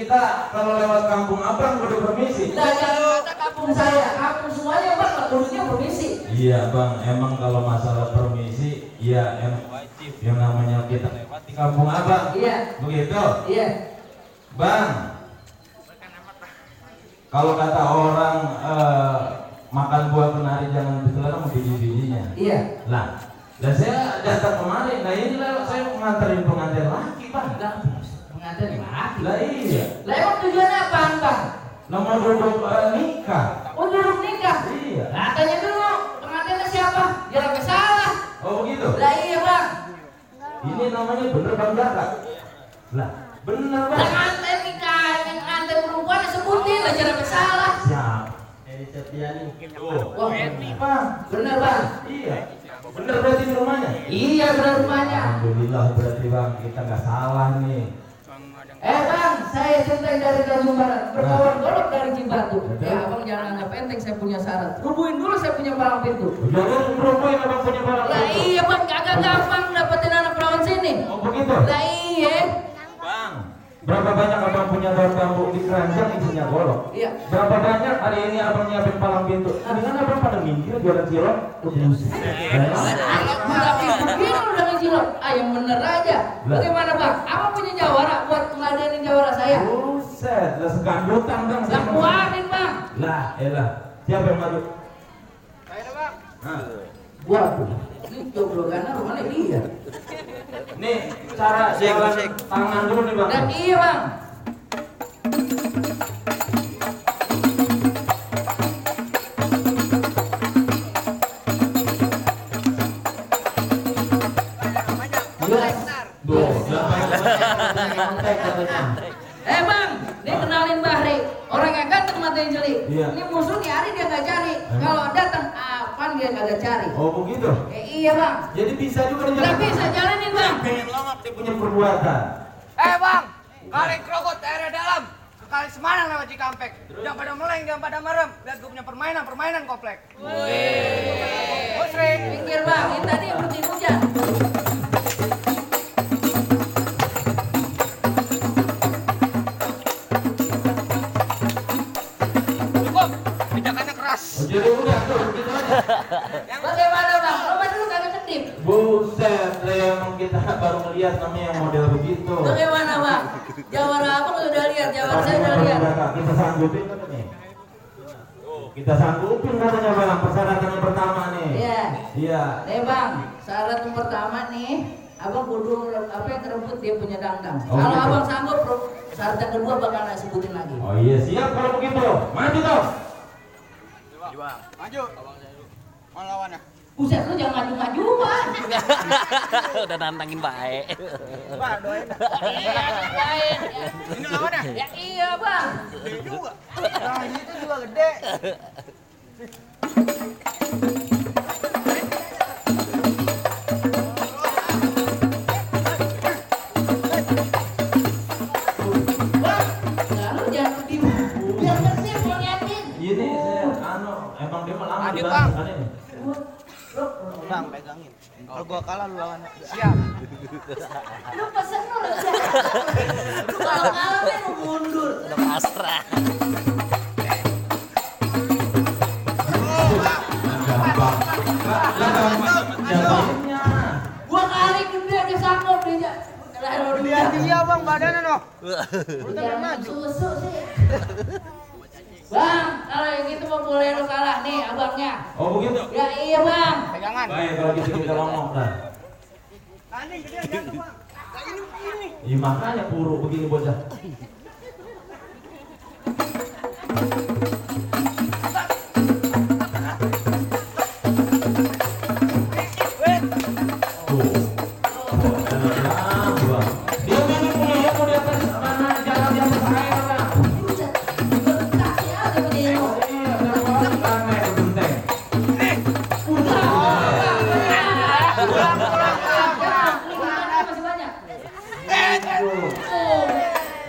kita kalau lewat kampung abang kudu permisi. Nah, jangan kata kampung saya, kampung semuanya bang, kudunya permisi. Iya bang, emang kalau masalah permisi, ya emang wajib yang namanya kita lewat di kampung abang. Iya. Begitu? Iya. Bang, kalau kata orang makan buah kenari jangan ditelan sama biji-bijinya. Iya. Lah, dan saya datang kemarin, nah ini lewat saya nganterin pengantin laki bang. Pengantin laki. Lah iya. Lah emang tujuannya apaan bang? Lah mau duduk nikah. Oh duduk nikah? Iya. Nah tanya dulu, pengantinnya siapa? Jangan sampai salah. Oh begitu? Lah iya bang. Ini namanya bener bang Jaka. Lah, bener bang. Pengantin nikah, pengantin perempuan sebutin lah jangan sampai salah. Siap. Edi Septiani. Wah, Edi bang. bener bang. Iya. Bener berarti di rumahnya? Iya bener rumahnya. Alhamdulillah berarti bang kita nggak salah nih. Bang, saya Centeng dari Tanjung Barat, berkawan golok dari Cibatu. Ya abang jangan anggap enteng, saya punya syarat. Rubuhin dulu saya punya palang pintu. Jangan rubuhin abang punya barang. Lah iya bang, kagak gampang dapetin anak perawan sini. Oh begitu? Lah iya. Bang, berapa banyak abang punya daun bambu di keranjang isinya golok? Iya. Berapa banyak hari ini abang nyiapin palang pintu? Mendingan abang pada minggir jualan cilok. Buset. Udah begini udah ngejilok. Ah yang bener aja. Bagaimana bang? Abang punya jawara buat ngeladenin jawara saya? Buset, lah segandutan bang. Lah kuatin bang. Lah, elah. Siapa yang maju? Saya bang. Waduh, ini joglogannya rumahnya dia. Nih, cara jalan tangan dulu nih bang. Dan iya bang. Bang, dia kenalin Bahri, orang yang ganteng mata yang jeli. Iya. Ini musuh nyari dia nggak cari. Kalau datang apaan dia kagak cari. Oh begitu? Iya bang. Jadi bisa juga Nggak bisa jalanin bang. pengen longok dia punya perbuatan. Bang, kali krogot airnya dalam. Kali Semarang lewat Cikampek. Jangan pada meleng, jangan pada merem. Lihat gue punya permainan komplek. Bos Ring. Pinggir bang, ini tadi yang berhenti hujan. Cukup, pijakannya keras. Oh, jadi udah tuh begitu aja. Bagaimana bang? Coba dulu kagak kedip. Buset, emang kita baru ngeliat namanya yang model begitu. Bagaimana bang? Jawara abang udah lihat, jawara saya udah lihat. Kita sanggupin kan nih. Kita sanggupin katanya bang, persyaratan yang pertama nih. Iya. Iya. Nih bang, syarat yang pertama nih, abang kudu apa yang terebut dia punya dangdang. Oh, Kalau gitu. abang sanggup, syarat yang kedua bakal saya sebutin lagi. Oh iya siap kalau begitu. Maju toh. Maju. Mau lawannya? Buset lu jangan maju-maju bang. Udah nantangin baik. Pak, doain. Iya, doain. Ini lawannya? Ya iya bang. Gede juga. Nah, itu juga gede. Nah lu jangan kedip. Biar ngerti mau liatin. Ini saya emang dia malah Adit, di Bang. belakang ini. Bang, pegangin. Kalau gua kalah lu lawannya. Siap. Lu pesen lu aja. Lu kalau kalah lu mundur. Udah pasrah. Jawabannya. Gua kali gede dia sanggup dia. Lihat dia bang, badannya noh. Jangan susu sih. Bang, kalau yang gitu mau boleh lu kalah nih abangnya. Oh begitu. Ya iya bang. Pegangan. Baik kalau gitu kita ngomong dah. Anjing gede jatuh bang. Nah, ini begini. Iya makanya puru begini bocah. Tuh. Oh, tenang, Bang. Dia memang punya mau di atas mana jalan di atas air Bang. Buset. Kaki aja begini. Iya, ada orang ramai ke genteng. Masih banyak.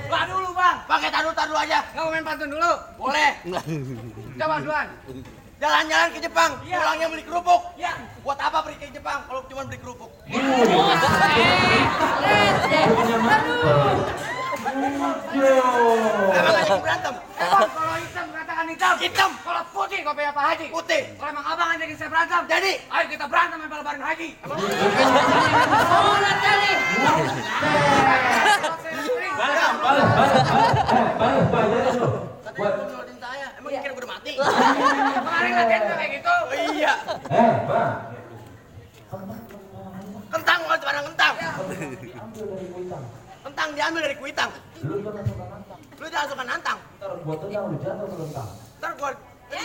Lah dulu bang, pakai tadu aja. Nggak mau main pantun dulu? Boleh. Coba duluan. Jalan-jalan ke Jepang, pulangnya beli kerupuk. Ya. Buat apa pergi ke Jepang kalau cuma beli kerupuk? Punya master. Emang lagi berantem? Emang kalau hitam katakan hitam. Hitam. Kalau putih kopi apa Haji? Putih. Kalau emang abang ngajakin saya berantem. Jadi? Ayo kita berantem sampai lebaran Haji. Oh, nanti nih. Balik lu. Katanya lu nyolotin saya. Emang kira gue udah mati? Kemarin latihan tuh kayak gitu. Oh, iya. Bang. Kentang bukan sembarang kentang. Ambil dari kuitang. Kentang diambil dari kuitang. Lu jangan suka nantang. Lu jangan suka nantang. Ntar gua tendang lu jatuh ke kentang. Ntar gua Gua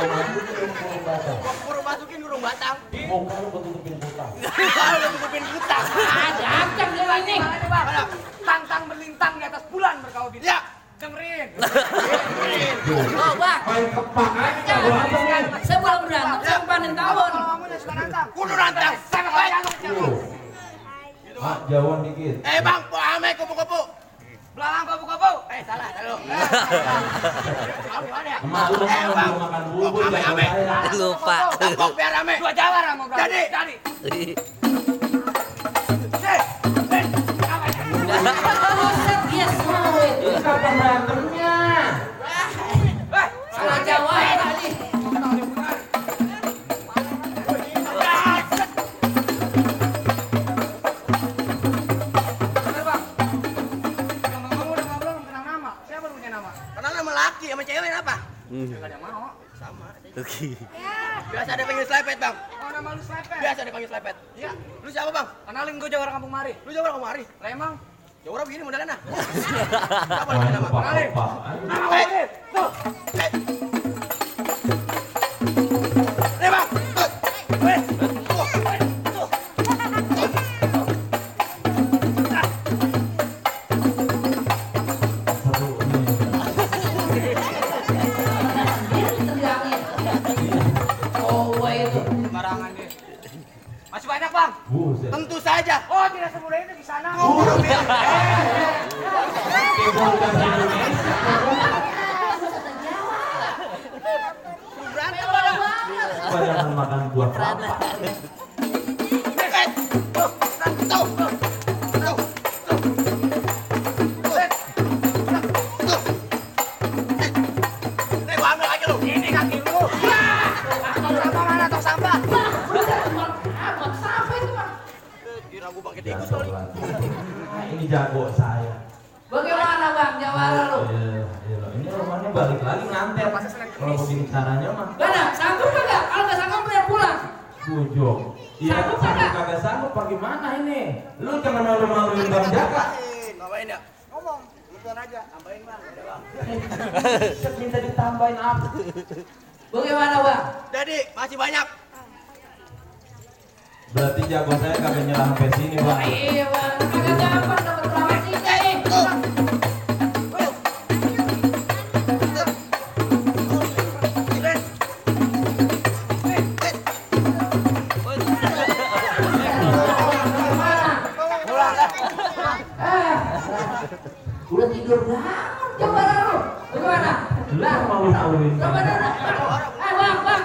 masukin lu kurung batang. gua masukin kurung batang. Muka lu gua tutupin kutang. Kalau udah tutupin kutang. Ada acang dia ini. Mana? Tang-tang berlintang di atas bulan berkau bintang. Ya. Dengerin. Oh, Bang. Main kepak aja. Sebelum berantem, saya panen tawon. Kalau kamu udah suka nantang. Kudu nantang. Saya bakal jaluk. Ah, jauhan dikit. Bang, ame kupu-kupu. Belalang kupu-kupu. Salah, lu. Mau gimana ya? Emak lu Bang. mau makan bubur Ame, jangan ame. saya. Lupa. Tangkok biar rame. Dua jawara mau berantem. Jadi. Buset, dia semua itu. Kapan berantemnya? Salah Jawa ya tadi. Bener bang. Kamu udah ngobrol belum kenal nama. Siapa lu punya nama? Kenal sama laki sama cewek apa? Gak ada yang mau. Sama. Biasa ada panggil selepet, Bang. Oh nama lu Slepet. Biasa ada panggil selepet. Iya. Lu siapa, Bang? Kenalin gue Jawara Kampung Mari. Lu jawab kemari. Remang. Jawab begini modelnya nah. Siapa lu nama? kepak-kepak. Nama gue nih. Tuh. Nih, Bang. Seru nih. Dia ditendangin. Oh, wah itu. Sembarangan dia. Masih banyak bang. Buset. Tentu saja. Oh tidak semudah itu di sana. Ngomong bilang. Kayak bukan Indonesia. Berantem Mewah Bang. banget. Kebanyakan makan buah kelapa. Nih, gua ambil lagi lu. Ini kaki lu. Tong sampah mana tong sampah? Wah, buset, Bang. Amat sampai itu, Bang. Kira gua pakai Jangan tikus kali. sobat. Ini jago saya. Bagaimana, Bang? Jawara lu? Iya, ini rumahnya balik lagi nganter. Kalau begini caranya mah Mana? Sanggup kagak? Kalau nggak sanggup biar pulang. bujok. Iya, Sanggup sanggup kagak? kagak sanggup bagaimana ini? Lu jangan malu-maluin Bang Jaka. Ngapain ya? Ngomong. Lupain aja. Tambahin, Bang. Udah, Bang. Minta ditambahin apa? Bagaimana, Bang? Jadi, masih banyak. Berarti jago saya kagak nyerah sampai sini, Bang. Iya, Bang. Kagak gampang dapat lawan tiga nih. Udah tidur bangun, Jawara lu. Bagaimana? Lu kan malu-maluin Bang Coba Jaka. Bang, Bang.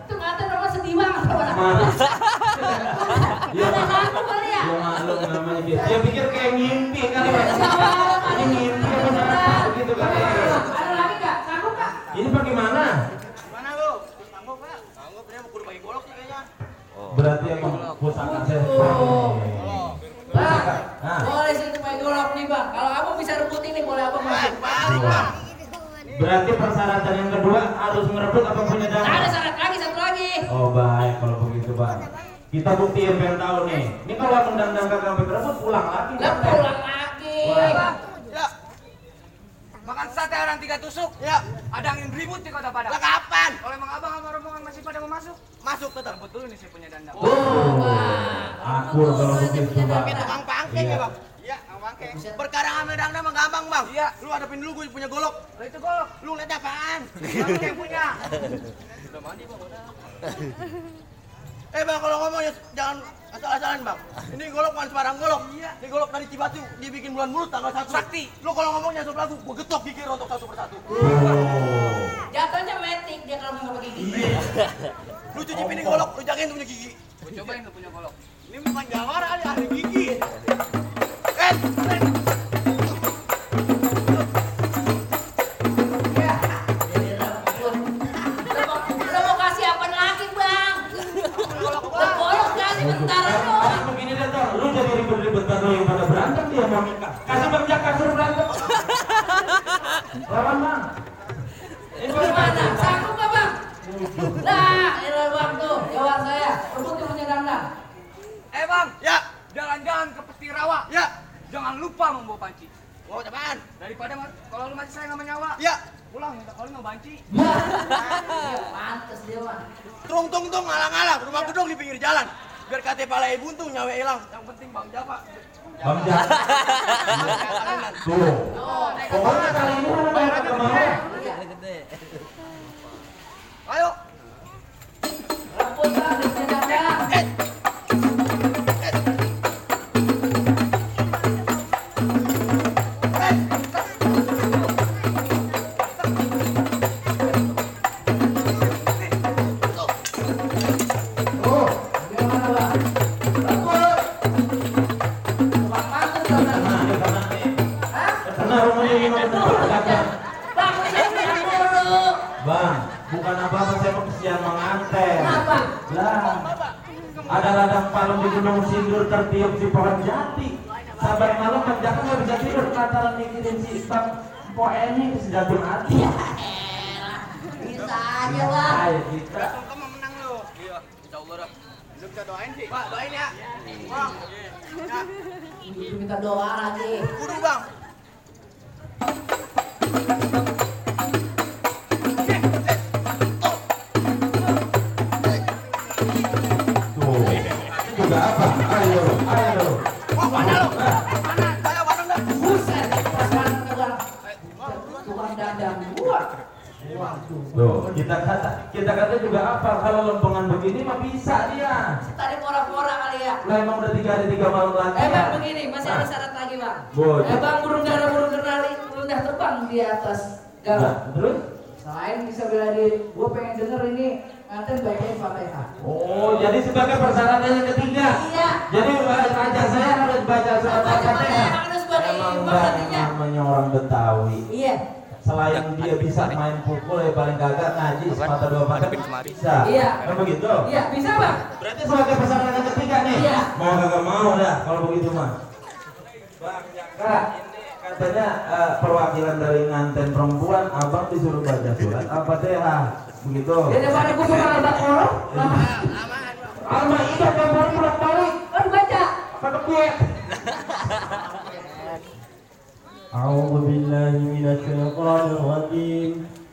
Itu ngatain orang sedih banget, Bang. Mana? Dia Ada mah- lagu kali ya? Dia malu namanya dia. Dia pikir kayak ngimpi kali, Bang. Ini ngimpi apa beneran begitu kan? Ada lagi nggak? Sanggup nggak? Ini bagaimana? Mana lu? Sanggup nggak? Sanggup, dia mau kudu pakai golok sih kayaknya. Berarti emang pusaka saya. Bang, Nah. boleh situ main golok nih, Bang. Kalau abang bisa rebut ini, boleh abang masuk. Balik, Bang. Berarti persyaratan yang kedua harus merebut apa punya Ada dana? syarat lagi, satu lagi. Oh baik kalau begitu Bang. Kita buktiin pengen tahu nih. Ini kalau undang-undang kagak sampai berebut pulang lagi. Lah Bang. pulang lagi. Wah. Ya, Makan sate orang 3 tusuk. ya. Ada angin ribut di kota Lah Padang. kapan? Kalau emang abang sama rombongan masih pada mau masuk, Masuk tetap. rebut dulu nih saya punya dandang. Oh, Bang. Akur kalau begitu Bang. Pakai tukang pangkeng Iya. ya, Bang? Iya, tukang pangkeng. Perkara ame dangdang mah gampang, Bang. Iya. Lu hadapin dulu gue punya golok. Lah itu golok. Lu lihat apaan? Kamu yang punya. Bang, kalau ngomong ya jangan asal-asalan, Bang. Ini golok bukan sembarang golok. Iya. Ini golok dari Cibatu dibikin bulan mulut tanggal 1. Sakti. Lu kalau ngomongnya satu lagu, gua getok gigi rontok satu persatu. Oh. Jatuhnya metik dia kalau mau pakai gigi. Lu cuci piring golok, lu jagain tuh punya gigi. Gua cobain lu punya golok. Ini bukan jawara, ahli gigi. Lawan bang. Gimana? Sanggup nggak bang? Nah, ini bang tuh, jawab saya. Rebut yang punya dandang. Bang, Ya, jalan-jalan ke peti rawa. ya. Jangan lupa membawa panci. Mau apaan? Daripada kalau lu masih sayang sama nyawa, Ya. pulang minta kalau mau banci. Ya, iya pantes dia mah. Tung ngalang-alang rumah gedung di pinggir jalan. Biar kate palai buntung nyawa hilang. Yang penting Bang Java. Bang Jack. Tuh. Pokoknya kali ini mana bayar ke mau? Iya. Ayo. Rebut bang, dia punya dandang. Tuh, gimana bang? Rebut. Bang pantes bang. Hah? Karena rumahnya gimana betul? Bang, ini dulu. Bang, bukan apa-apa saya mau kesian menganten. Kenapa? Lah, ada ladang palem di Gunung Sindur tertiup di pohon jati. Sabar malam menjaga nggak bisa tidur lantaran mikirin si Bang Po Eni sejagung hati. Bisa aja bang. Ayo kita. Kamu menang lu. Iya, insyaallah dah. Lu kita doain sih. Pak, doain ya. Bang. Ya, Itu minta doa lagi. kudu Bang. Tuh, itu juga apa? Ayo, ayo. Wah, mana lu? Mana? Ayo bareng dah. Buset, perasaan tegang. Tukang dandang gua. Waduh. Tuh, kita kata juga apa? Kalau lempengan begini mah bisa dia. Tadi pora-pora kali ya. Lah emang udah 3 hari 3 malam lagi. Bang begini, masih ada syarat lagi bang. Boleh. Bang burung dara burung kenali udah terbang di atas Nah, galon. terus? Selain bisa bela diri, gua pengen denger ini nganten bacain Fatihah. Oh, jadi sebagai persyaratan yang ketiga. Iya. Jadi raja saya harus baca surat Baca Al-Fatihah. Fatihah harus sebagai Emang imam enggak nantinya. namanya orang Betawi. Iya. Selain dia bisa main pukul ya paling kagak ngaji semata dua mata bisa. Iya. Kan begitu? Iya, bisa bang. Berarti sebagai persyaratan yang ketiga nih. Iya. Mau kagak mau dah kalau begitu mah. Bang Jaka, ini katanya perwakilan dari nganten perempuan, abang disuruh baca surat Al-Fatihah. Begitu. Daripada gua suka Al-Baqarah, Al-Maidah yang baru pulang balik. kan baca. Apa kepiye? أعوذ بالله من الشيطان الرجيم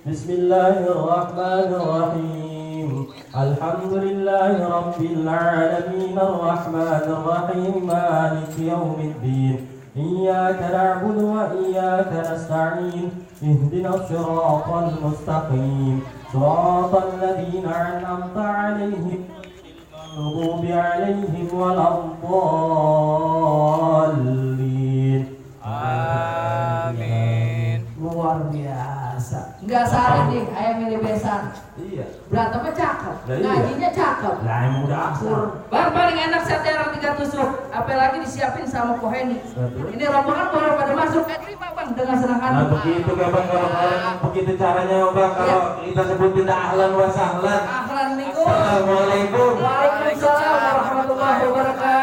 بسم الله الرحمن الرحيم الحمد لله رب العالمين الرحمن الرحيم مالك يوم الدين إياك نعبد وإياك نستعين اهدنا الصراط المستقيم صراط الذين أنعمت عليهم المغضوب عليهم ولا الضالين Luar biasa. Enggak salah nih, ayam ini besan. Iya. Berantemnya cakep, Lah iya. ngajinya cakep. Lah emang udah akur. Bang paling enak saya terang 3 tusuk, apalagi disiapin sama Koheni. Betul. Ini rombongan baru pada masuk, terima bang dengan senang hati. Nah begitu kan bang kalau emang begitu caranya bang kalau kita sebutin ahlan wa sahlan. Ahlan nikum. Assalamualaikum. Waalaikumsalam warahmatullahi wabarakatuh.